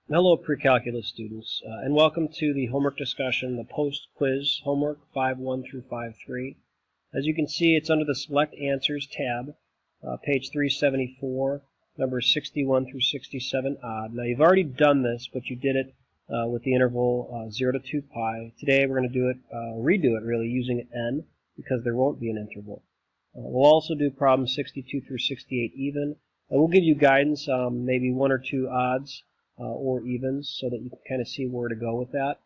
Hello pre-calculus students, and welcome to the homework discussion, the post-quiz homework 5.1 through 5.3. As you can see, it's under the Select Answers tab, page 374, numbers 61 through 67 odd. Now you've already done this, but you did it with the interval 0 to 2 pi. Today we're going to do it, redo it really, using n, because there won't be an interval. We'll also do problems 62 through 68 even, and we'll give you guidance, maybe one or two odds or evens, so that you can kind of see where to go with that.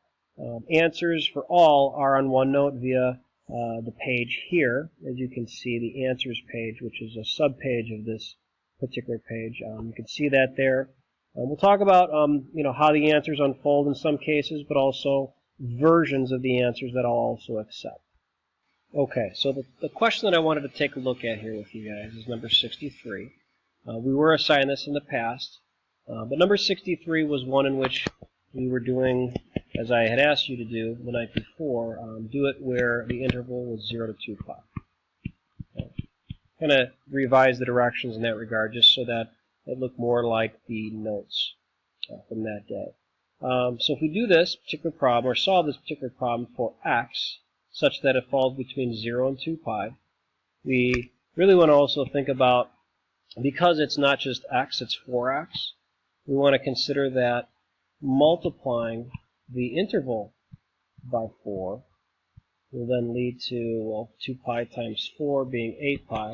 Answers for all are on OneNote via the page here. As you can see, the answers page, which is a sub-page of this particular page. You can see that there. We'll talk about how the answers unfold in some cases, but also versions of the answers that I'll also accept. Okay, so the question that I wanted to take a look at here with you guys is number 63. We were assigned this in the past. But number 63 was one in which we were doing, as I had asked you to do the night before, do it where the interval was 0 to 2 pi. Kind of revise the directions in that regard just so that it looked more like the notes from that day. So if we do this particular problem, or solve this particular problem for x, such that it falls between 0 and 2 pi, we really want to also think about, because it's not just x, it's 4x, we want to consider that multiplying the interval by 4 will then lead to, well, 2 pi times 4 being 8 pi.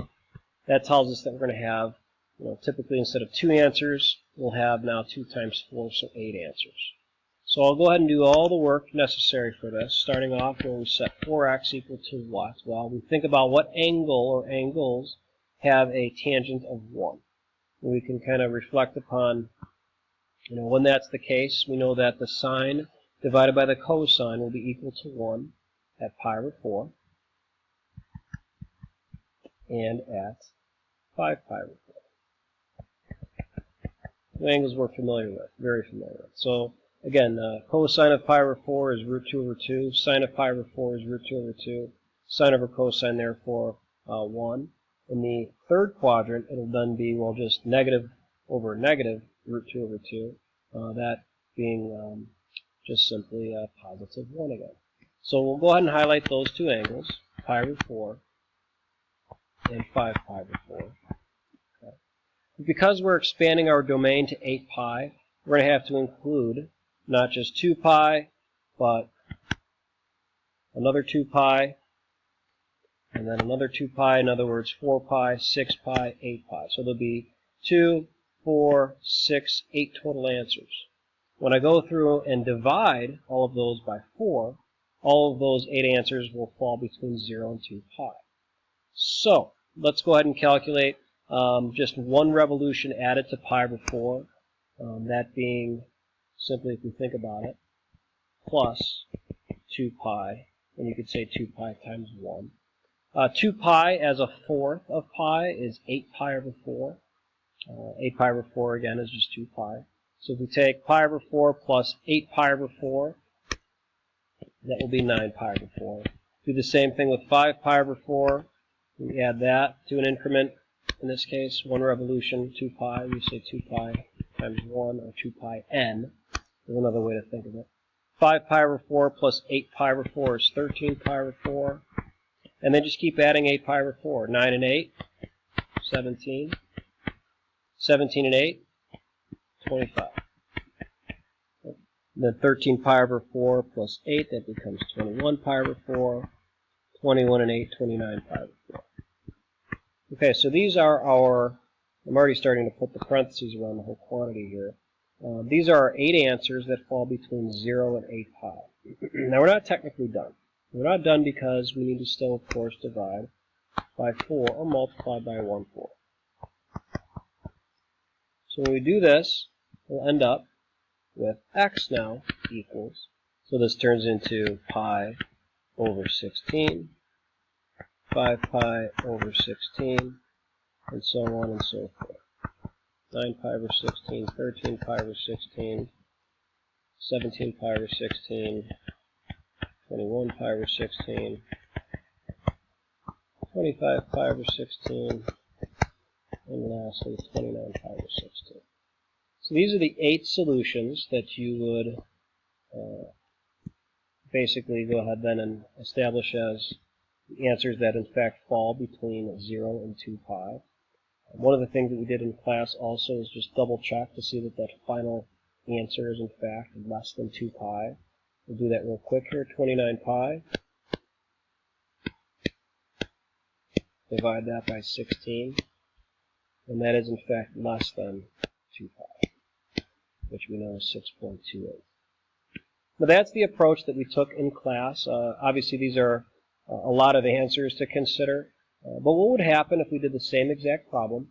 That tells us that we're going to have, typically instead of 2 answers, we'll have now 2 times 4, so 8 answers. So I'll go ahead and do all the work necessary for this, starting off where we set 4x equal to what? Well, we think about what angle or angles have a tangent of 1. And we can kind of reflect upon when that's the case. We know that the sine divided by the cosine will be equal to 1 at pi over 4 and at 5 pi over 4. The angles we're familiar with, very familiar with. So again, cosine of pi over 4 is root 2 over 2. Sine of pi over 4 is root 2 over 2. Sine over cosine, therefore, 1. In the third quadrant, it'll then be, well, just negative over negative root 2 over 2. That being just simply positive 1 again. So we'll go ahead and highlight those two angles, pi over 4 and 5 pi over 4. Okay. Because we're expanding our domain to 8 pi, we're going to have to include not just 2 pi, but another 2 pi, and then another 2 pi, in other words, 4 pi, 6 pi, 8 pi. So there'll be 2, 4, 6, 8 total answers. When I go through and divide all of those by 4, all of those 8 answers will fall between 0 and 2 pi. So let's go ahead and calculate just one revolution added to pi over 4, that being, simply if we think about it, plus 2 pi, and you could say 2 pi times 1. 2 pi as a fourth of pi is 8 pi over 4. 8 pi over 4, again, is just 2 pi. So if we take pi over 4 plus 8 pi over 4, that will be 9 pi over 4. Do the same thing with 5 pi over 4. We add that to an increment, in this case, one revolution, 2 pi. We say 2 pi times 1, or 2 pi n, is another way to think of it. 5 pi over 4 plus 8 pi over 4 is 13 pi over 4. And then just keep adding 8 pi over 4. 9 and 8, 17. 17 and 8, 25. And then 13 pi over 4 plus 8, that becomes 21 pi over 4. 21 and 8, 29 pi over 4. Okay, so these are our, I'm already starting to put the parentheses around the whole quantity here. These are our 8 answers that fall between 0 and 8 pi. Now we're not technically done. We're not done because we need to still, of course, divide by 4 or multiply by 1/4. So when we do this, we'll end up with x now equals, so this turns into pi over 16, 5 pi over 16, and so on and so forth. 9 pi over 16, 13 pi over 16, 17 pi over 16, 21 pi over 16, 25 pi over 16, and lastly 29 pi over 16. So these are the 8 solutions that you would basically go ahead then and establish as the answers that in fact fall between 0 and 2 pi. One of the things that we did in class also is just double check to see that that final answer is in fact less than 2 pi. We'll do that real quick here. 29 pi. Divide that by 16. And that is in fact less than 2 pi, which we know is 6.28. Now that's the approach that we took in class. Obviously these are a lot of answers to consider. But what would happen if we did the same exact problem,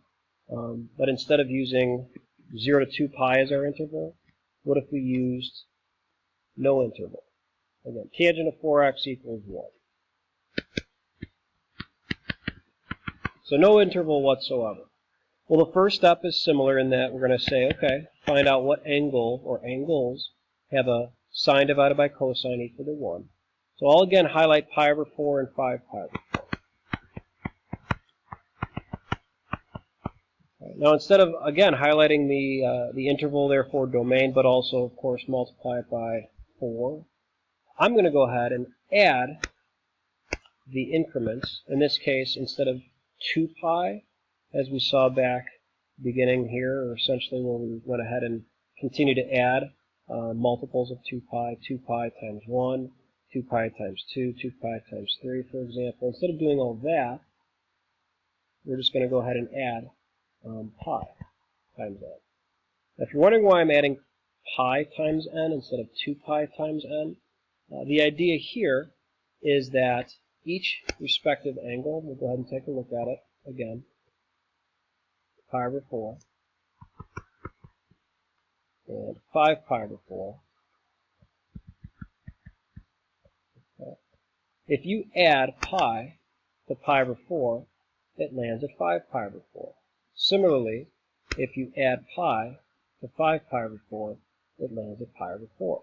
but instead of using 0 to 2 pi as our interval, what if we used no interval? Again, tangent of 4x equals 1. So no interval whatsoever. Well, the first step is similar in that we're going to say, okay, find out what angle or angles have a sine divided by cosine equal to 1. So I'll again highlight pi over 4 and 5 pi over 4. Now instead of, again, highlighting the interval, therefore domain, but also, of course, multiply it by 4, I'm going to go ahead and add the increments. In this case, instead of 2 pi, as we saw back beginning here, or essentially where we went ahead and continued to add multiples of 2 pi times 1, 2 pi times 2, 2 pi times 3, for example. Instead of doing all that, we're just going to go ahead and add pi times n. Now, if you're wondering why I'm adding pi times n instead of 2 pi times n, the idea here is that each respective angle, we'll go ahead and take a look at it again, pi over 4, and 5 pi over 4. Okay. If you add pi to pi over 4, it lands at 5 pi over 4. Similarly, if you add pi to 5 pi over 4, it lands at pi over 4.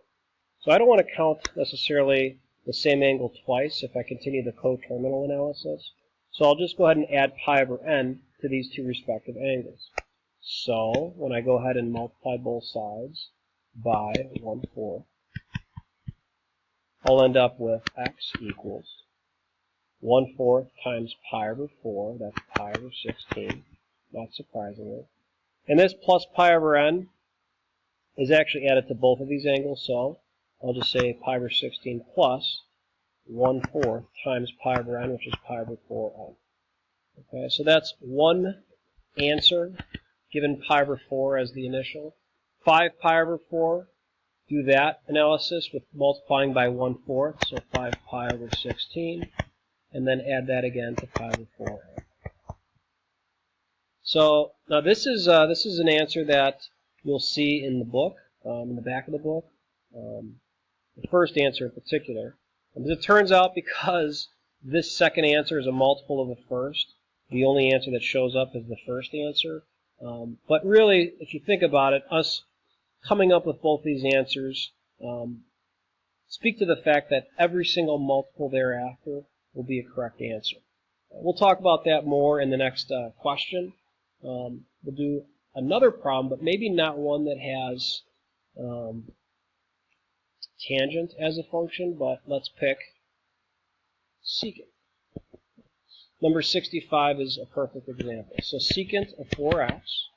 So I don't want to count necessarily the same angle twice if I continue the coterminal analysis. So I'll just go ahead and add pi over n to these two respective angles. So when I go ahead and multiply both sides by 1/4, I'll end up with x equals 1/4 times pi over 4, that's pi over 16, not surprisingly. And this plus pi over n is actually added to both of these angles, so I'll just say pi over 16 plus 1/4 times pi over n, which is pi over 4n. Okay, so that's one answer, given pi over 4 as the initial. 5 pi over 4, do that analysis with multiplying by 1/4, so 5 pi over 16, and then add that again to pi over 4n. So now this is an answer that you'll see in the book, in the back of the book, the first answer in particular. As it turns out, because this second answer is a multiple of the first, the only answer that shows up is the first answer. But really, if you think about it, us coming up with both these answers speak to the fact that every single multiple thereafter will be a correct answer. We'll talk about that more in the next question. We'll do another problem, but maybe not one that has tangent as a function, but let's pick secant. Number 65 is a perfect example. So secant of 4x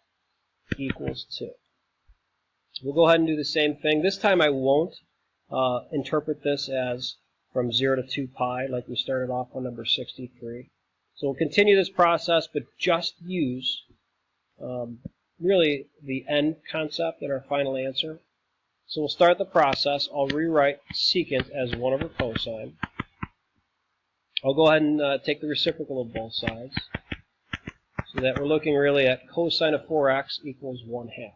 equals 2. We'll go ahead and do the same thing. This time I won't interpret this as from 0 to 2 pi like we started off on number 63. So we'll continue this process, but just use really the end concept in our final answer. So we'll start the process. I'll rewrite secant as 1 over cosine. I'll go ahead and take the reciprocal of both sides, so that we're looking really at cosine of 4x equals 1/2.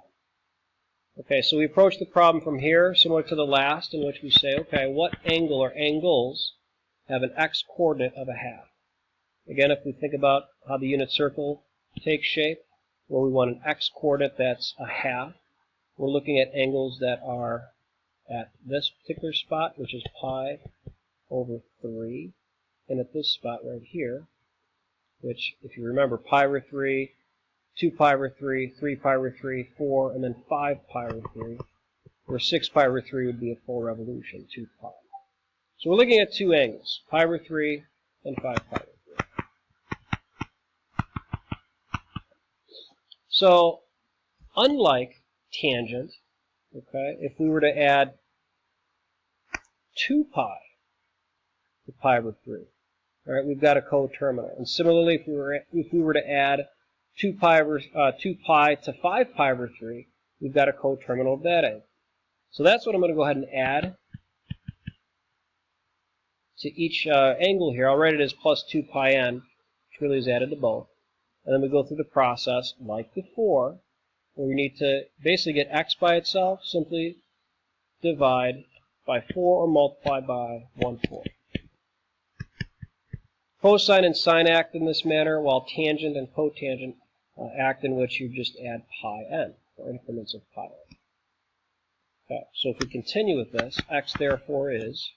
Okay, so we approach the problem from here, similar to the last, in which we say, okay, what angle or angles have an x-coordinate of 1/2? Again, if we think about how the unit circle takes shape, where we want an x-coordinate that's 1/2, we're looking at angles that are at this particular spot, which is pi over 3, and at this spot right here, which, if you remember, pi over 3, 2 pi over 3, 3 pi over 3, 4, and then 5 pi over 3, where 6 pi over 3 would be a full revolution, 2 pi. So we're looking at two angles, pi over 3 and 5 pi over 3. So, unlike tangent, okay, if we were to add 2 pi to pi over 3, all right, we've got a coterminal. And similarly, if we were to add 2 pi to 5 pi over 3, we've got a coterminal of that angle. So that's what I'm going to go ahead and add to each angle here. I'll write it as plus 2 pi n, which really is added to both. And then we go through the process like before, where we need to basically get x by itself, simply divide by 4 or multiply by 1/4. Cosine and sine act in this manner, while tangent and cotangent act in which you just add pi n, or increments of pi n. Okay, so if we continue with this, x therefore is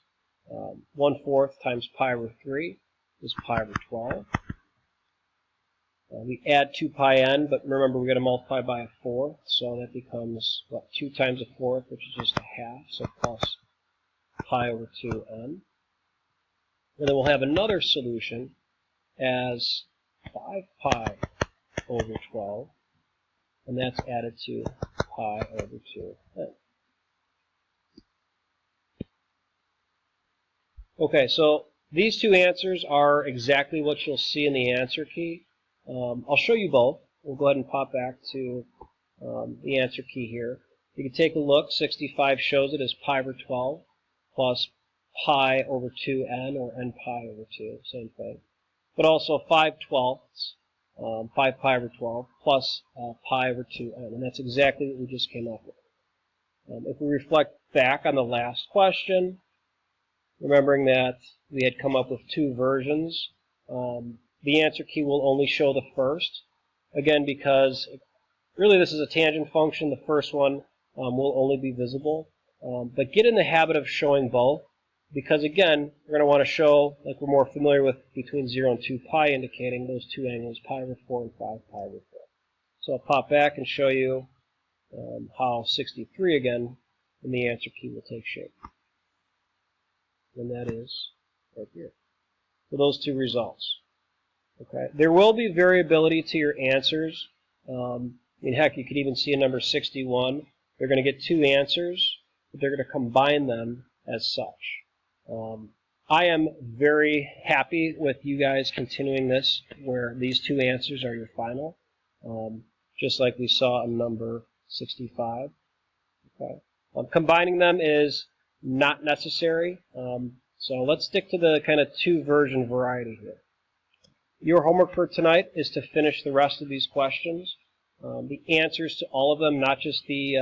1/4 times pi over 3 is pi over 12. We add 2 pi n, but remember we're going to multiply by a 4, so that becomes, what, 2 times a 4th, which is just a half, so plus pi over 2n. And then we'll have another solution as 5 pi over 12, and that's added to pi over 2n. Okay, so these two answers are exactly what you'll see in the answer key. I'll show you both. We'll go ahead and pop back to the answer key here. You can take a look. 65 shows it as pi over 12 plus pi over 2n, or n pi over 2, same thing. But also 5/12, 5 pi over 12, plus pi over 2n. And that's exactly what we just came up with. If we reflect back on the last question, remembering that we had come up with two versions, the answer key will only show the first. Again, because really this is a tangent function, the first one will only be visible. But get in the habit of showing both, because again, we're going to want to show, like we're more familiar with, between 0 and 2 pi, indicating those two angles, pi over 4 and 5 pi over 4. So I'll pop back and show you how 63, again, in the answer key will take shape. And that is right here, for those two results. Okay. There will be variability to your answers. I mean, heck, you could even see in number 61, they're going to get two answers, but they're going to combine them as such. I am very happy with you guys continuing this, where these two answers are your final, just like we saw in number 65. Okay. Combining them is not necessary, so let's stick to the kind of two-version variety here. Your homework for tonight is to finish the rest of these questions. The answers to all of them, not just the,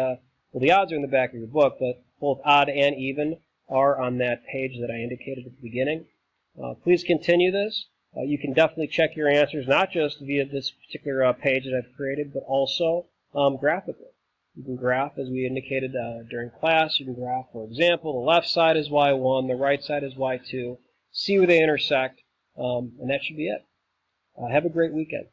well, the odds are in the back of your book, but both odd and even are on that page that I indicated at the beginning. Please continue this. You can definitely check your answers, not just via this particular page that I've created, but also graphically. You can graph, as we indicated during class. You can graph, for example, the left side is y1, the right side is y2. See where they intersect, and that should be it. Have a great weekend.